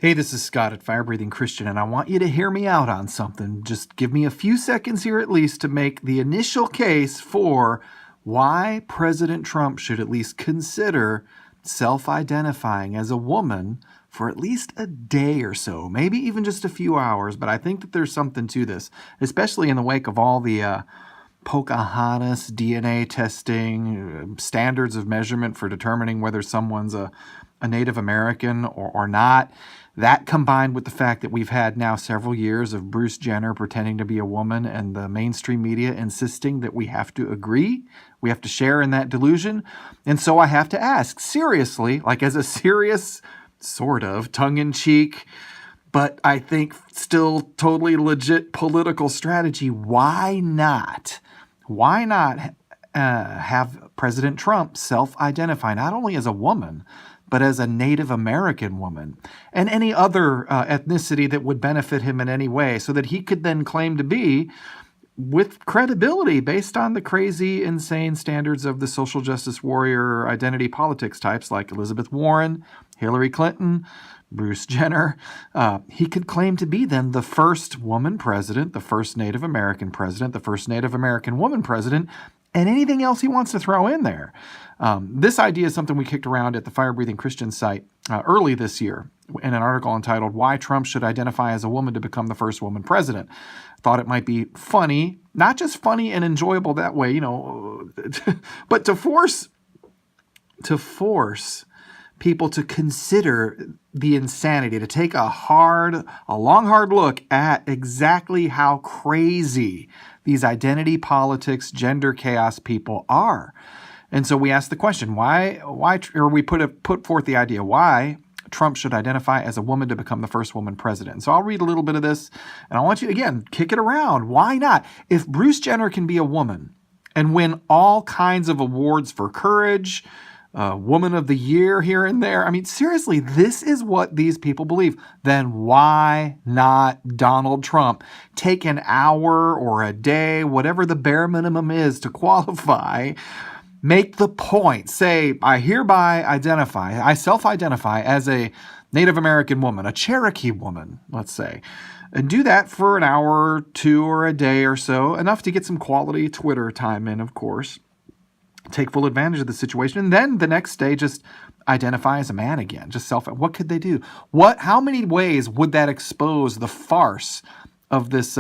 Hey, this is Scott at Fire Breathing Christian, and I want you to hear me out on something. Just give me a few seconds here at least to make the initial case for why President Trump should at least consider self-identifying as a woman for at least a day or so, maybe even just a few hours. But I think that there's something to this, especially in the wake of all the Pocahontas DNA testing, standards of measurement for determining whether someone's a Native American or not. That combined with the fact that we've had now several years of Bruce Jenner pretending to be a woman and the mainstream media insisting that we have to agree, we have to share in that delusion. And so I have to ask, seriously, like as a serious, sort of tongue-in-cheek, but I think still totally legit political strategy, why not? Why not have President Trump self-identify not only as a woman, but as a Native American woman and any other ethnicity that would benefit him in any way, so that he could then claim to be, with credibility based on the crazy, insane standards of the social justice warrior identity politics types like Elizabeth Warren, Hillary Clinton, Bruce Jenner, he could claim to be then the first woman president, the first Native American president, the first Native American woman president, and anything else he wants to throw in there. This idea is something we kicked around at the Fire Breathing Christian site early this year in an article entitled "Why Trump Should Identify as a Woman to Become the First Woman President." Thought it might be funny, not just funny and enjoyable that way, but to force people to consider the insanity, to take a long, hard look at exactly how crazy these identity politics, gender chaos people are. And so we ask the question, we put forth the idea, why Trump should identify as a woman to become the first woman president. So I'll read a little bit of this, and I want you to, again, kick it around. Why not? If Bruce Jenner can be a woman and win all kinds of awards for courage, Woman of the Year here and there. I mean, seriously, this is what these people believe. Then why not Donald Trump? Take an hour or a day, whatever the bare minimum is to qualify. Make the point. Say, I self-identify as a Native American woman, a Cherokee woman, let's say. And do that for an hour or two or a day or so, enough to get some quality Twitter time in, of course. Take full advantage of the situation, and then the next day just identify as a man again. What could they do? How many ways would that expose the farce of this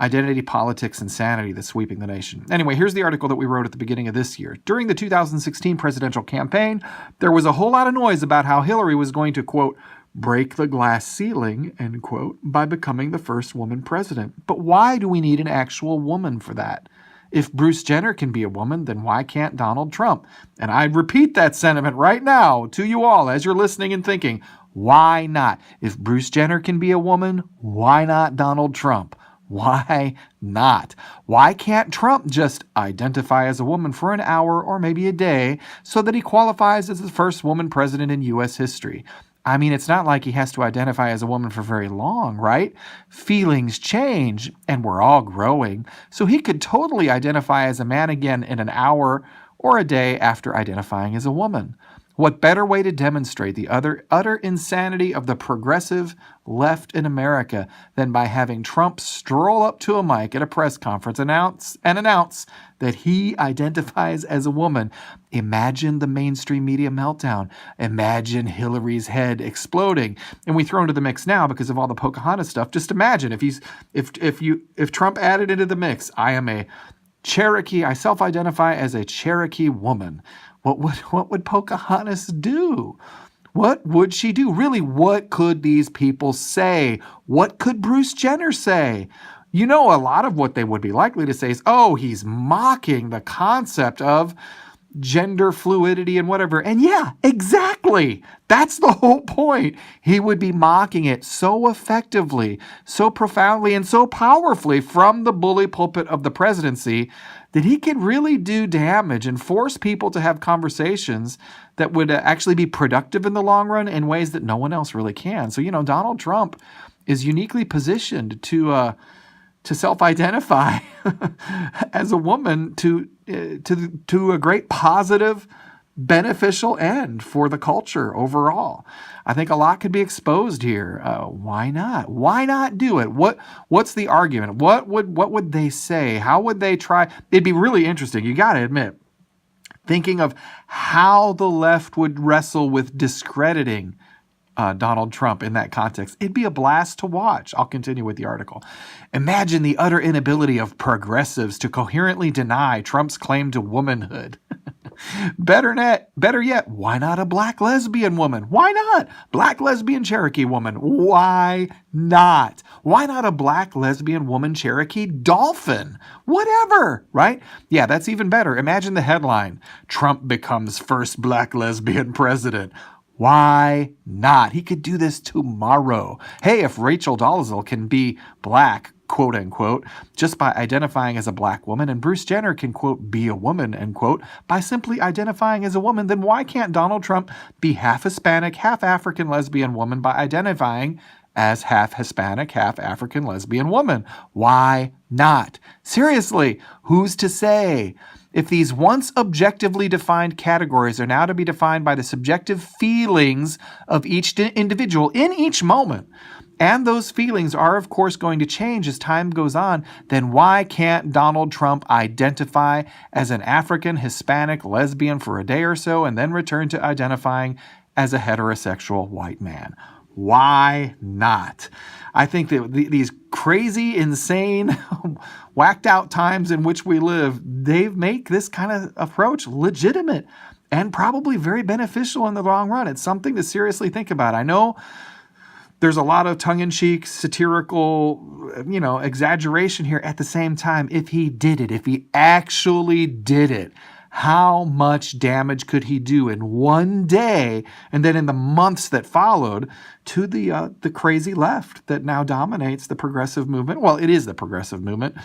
identity politics insanity that's sweeping the nation? Anyway, here's the article that we wrote at the beginning of this year. During the 2016 presidential campaign, there was a whole lot of noise about how Hillary was going to, quote, break the glass ceiling, end quote, by becoming the first woman president. But why do we need an actual woman for that? If Bruce Jenner can be a woman, then why can't Donald Trump? And I repeat that sentiment right now to you all as you're listening and thinking, why not? If Bruce Jenner can be a woman, why not Donald Trump? Why not? Why can't Trump just identify as a woman for an hour or maybe a day so that he qualifies as the first woman president in U.S. history? I mean, it's not like he has to identify as a woman for very long, right? Feelings change, and we're all growing. So he could totally identify as a man again in an hour or a day after identifying as a woman. What better way to demonstrate the utter insanity of the progressive left in America than by having Trump stroll up to a mic at a press conference announce that he identifies as a woman? Imagine the mainstream media meltdown. Imagine Hillary's head exploding. And we throw into the mix now because of all the Pocahontas stuff. Just imagine if Trump added into the mix, I am a Cherokee, I self-identify as a Cherokee woman. What would Pocahontas do? What would she do? Really, what could these people say? What could Bruce Jenner say? A lot of what they would be likely to say is, oh, he's mocking the concept of gender fluidity and whatever. And yeah, exactly. That's the whole point. He would be mocking it so effectively, so profoundly, and so powerfully from the bully pulpit of the presidency that he could really do damage and force people to have conversations that would actually be productive in the long run in ways that no one else really can. So, Donald Trump is uniquely positioned to self-identify as a woman to a great positive beneficial end for the culture overall. I think a lot could be exposed here. Why not? Why not do it? What's the argument? What would they say? How would they try? It'd be really interesting. You got to admit, thinking of how the left would wrestle with discrediting Donald Trump in that context. It'd be a blast to watch. I'll continue with the article. Imagine the utter inability of progressives to coherently deny Trump's claim to womanhood. Better yet, why not a black lesbian woman? Why not? Black lesbian Cherokee woman. Why not? Why not a black lesbian woman Cherokee dolphin? Whatever, right? Yeah, that's even better. Imagine the headline, Trump becomes first black lesbian president. Why not? He could do this tomorrow. Hey, if Rachel Dolezal can be black, quote unquote, just by identifying as a black woman, and Bruce Jenner can, quote, be a woman, end quote, by simply identifying as a woman, then why can't Donald Trump be half Hispanic, half African lesbian woman by identifying as half Hispanic, half African lesbian woman? Why not? Seriously, who's to say? If these once objectively defined categories are now to be defined by the subjective feelings of each individual in each moment, and those feelings are, of course, going to change as time goes on, then why can't Donald Trump identify as an African, Hispanic, lesbian for a day or so and then return to identifying as a heterosexual white man? Why not? I think that these crazy, insane, whacked out times in which we live, they make this kind of approach legitimate and probably very beneficial in the long run. It's something to seriously think about. I know there's a lot of tongue-in-cheek, satirical, exaggeration here. At the same time, if he did it, if he actually did it, how much damage could he do in one day and then in the months that followed to the crazy left that now dominates the progressive movement? Well, it is the progressive movement,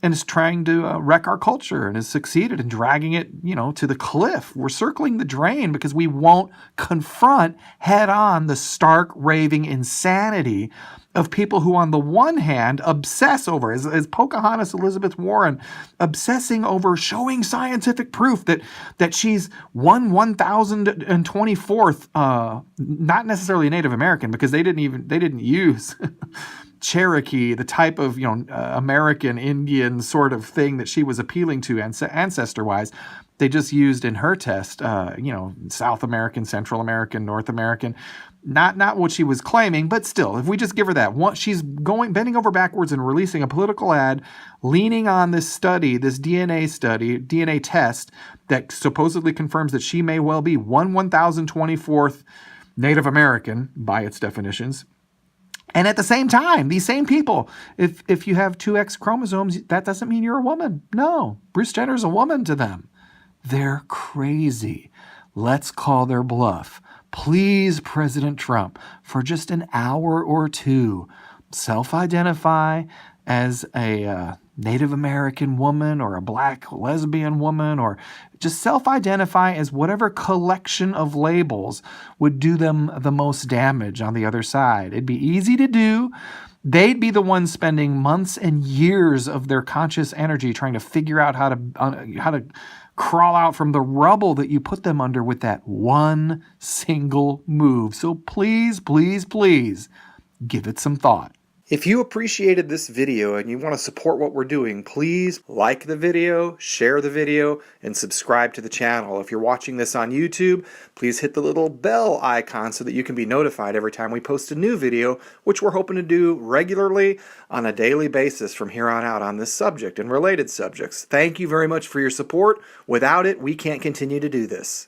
and is trying to wreck our culture and has succeeded in dragging it, to the cliff. We're circling the drain because we won't confront head on the stark, raving insanity of people who, on the one hand, obsess over, as Pocahontas Elizabeth Warren, obsessing over showing scientific proof that she's 1024th, not necessarily Native American, because they didn't use Cherokee, the type of American Indian sort of thing that she was appealing to ancestor-wise. They just used in her test, South American, Central American, North American. Not what she was claiming, but still, if we just give her that, she's bending over backwards and releasing a political ad, leaning on this study, this DNA test that supposedly confirms that she may well be 1024th Native American by its definitions. And at the same time, these same people, if you have two X chromosomes, that doesn't mean you're a woman. No, Bruce Jenner's a woman to them. They're crazy. Let's call their bluff. Please, President Trump, for just an hour or two, self-identify as a Native American woman or a black lesbian woman, or just self-identify as whatever collection of labels would do them the most damage on the other side. It'd be easy to do. They'd be the ones spending months and years of their conscious energy trying to figure out how to crawl out from the rubble that you put them under with that one single move. So please, please, please give it some thought. If you appreciated this video and you want to support what we're doing, please like the video, share the video, and subscribe to the channel. If you're watching this on YouTube, please hit the little bell icon so that you can be notified every time we post a new video, which we're hoping to do regularly on a daily basis from here on out on this subject and related subjects. Thank you very much for your support. Without it, we can't continue to do this.